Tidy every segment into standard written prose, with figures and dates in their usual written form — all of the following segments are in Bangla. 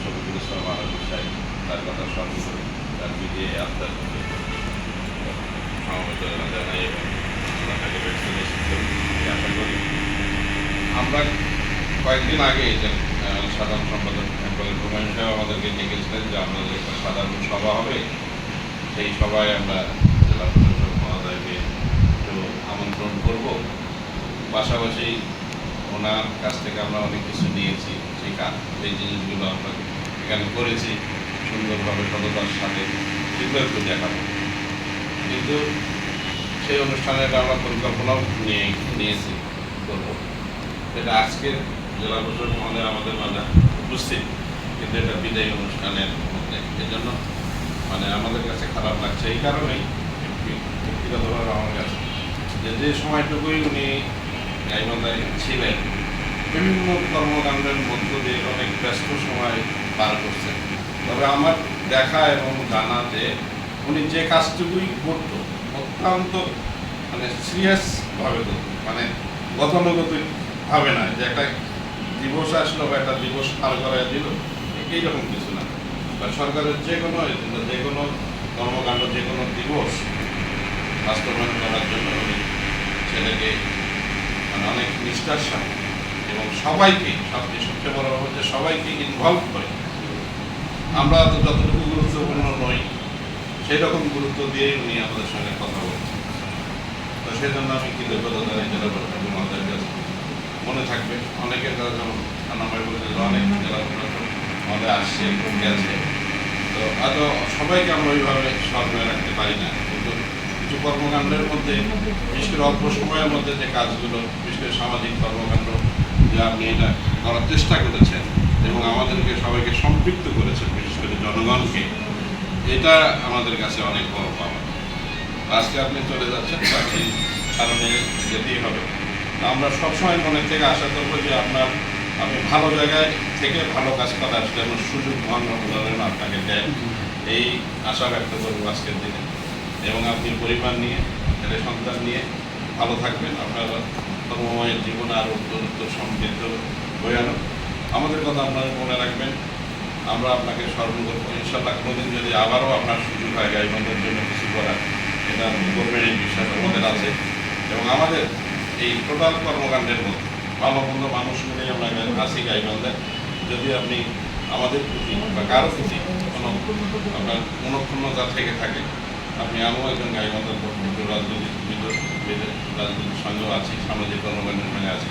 শফিকুল ইসলাম আলম সাহেব তার কথা স্মরণ করে তার বিজে আত্মার সমবেদনা জানাই এবং তাকে ভ্যাকসিনেশন করি আশা করি। আমরা কয়েকদিন আগে সাধারণ সম্পাদক হুমায়ুন সাহেব আমাদেরকে ডেকেছিলেন যে আমাদের একটা সাধারণ সভা হবে, সেই সভায় আমরা জেলা প্রশাসক মহোদয়কে একটু আমন্ত্রণ করব। পাশাপাশি ওনার কাছ থেকে আমরা অনেক কিছু নিয়েছি, সেই জিনিসগুলো আমরা এখানে করেছি সুন্দরভাবে সততার সাথে, সেগুলো একটু দেখাবো। কিন্তু সেই অনুষ্ঠানের আমরা পরিকল্পনাও নিয়েছি করবো, এটা আজকের জেলা প্রশাসক মহোদয় আমাদের মাঝে উপস্থিত, কিন্তু এটা বিদায়ী অনুষ্ঠানের মধ্যে। এজন্য আমাদের কাছে খারাপ লাগছে এই কারণেই, ব্যক্তিগতভাবে আমার কাছে যে সময়টুকুই উনি গাইবান্ধায় ছিলেন বিভিন্ন কর্মকাণ্ডের মধ্য দিয়ে অনেক ব্যস্ত সময় পার করছেন। তবে আমার দেখা এবং জানা যে উনি যে কাজটুকুই করত অত্যন্ত সিরিয়াসভাবে করত, গতানুগতিক ভাবে না যে একটা দিবস আসলো বা একটা দিবস পার করাই দিল, এইরকম কিছু না। বা সরকারের যে কোনো কর্মকাণ্ড, যে কোনো দিবস বাস্তবায়ন করার জন্য উনি ছেলেকে অনেক নিষ্ঠার সাথে এবং সবাইকে, সবচেয়ে বড় হচ্ছে সবাইকে ইনভলভ করে। আমরা তো যতটুকু গুরুত্বপূর্ণ নই সেই রকম গুরুত্ব দিয়েই উনি আমাদের সঙ্গে কথা বলছেন। তো সেই জন্য আমি কৃতজ্ঞতা জানাই জেলা প্রশাসক মহোদয়ের কাছে। মনে থাকবে অনেকের কাছে, যেমন আনামাই বলতে অনেক জেলা প্রশাসক মহোদয় আসছে গেছে, তো আজও সবাইকে আমরা ওইভাবে স্মরণে রাখতে পারি না। কিন্তু কিছু কর্মকাণ্ডের মধ্যে, বিশেষ করে অল্প সময়ের মধ্যে যে কাজগুলো, বিশেষ করে সামাজিক কর্মকাণ্ড যে আপনি এটা করার চেষ্টা করেছেন এবং আমাদেরকে সবাইকে সম্পৃক্ত করেছেন, বিশেষ করে জনগণকে, এটা আমাদের কাছে অনেক বড় পাওয়া। আজকে আপনি চলে যাচ্ছেন, বাকি কারণে যেতেই হবে। আমরা সবসময় মনের থেকে আশা করবো যে আপনি ভালো জায়গায় থেকে ভালো কাজ করার যেন সুযোগ ধর্ম আপনাকে দেয়, এই আশা ব্যক্ত করবো আজকের দিনে। এবং আপনি পরিবার নিয়ে, ছেলে সন্তান নিয়ে ভালো থাকবেন, আপনার কর্মময়ের জীবন আরও উত্তর সমৃদ্ধ হয়ে আনো। আমাদের কথা আপনারা মনে রাখবেন, আমরা আপনাকে স্মরণ করবো। ইনশাল্লাহ কোনোদিন যদি আবারও আপনার সুযোগ হয় গাইবান্ধার জন্য কিছু করার, এটা করবেন এই বিশ্বাস আমাদের আছে। এবং আমাদের এই টোটাল কর্মকাণ্ডের মধ্যে ভালো মন্দ মানুষ মিলেই আমরা আছি গাইবান্ধায়। যদি আপনি আমাদের প্রতি বা কারো প্রতি কোনো আপনার মনক্ষুণ্ণতা থেকে থাকে, আপনি আমিও একজন গাইবান্ধার রাজনীতির সঙ্গেও আছি, সামাজিক কর্মকাণ্ডের সঙ্গে আছি।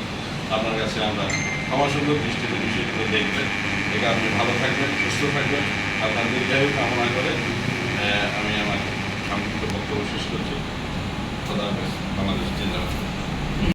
আপনার কাছে আমরা ক্ষমাসুন্দর দৃষ্টিতে বিষয়গুলো দেখবেন। এটা আপনি ভালো থাকবেন, সুস্থ থাকবেন, আপনার দীর্ঘায়ু কামনা করে আমি আমার সংক্ষিপ্ত বক্তব্য শেষ করছি। খোদা হাফেজ।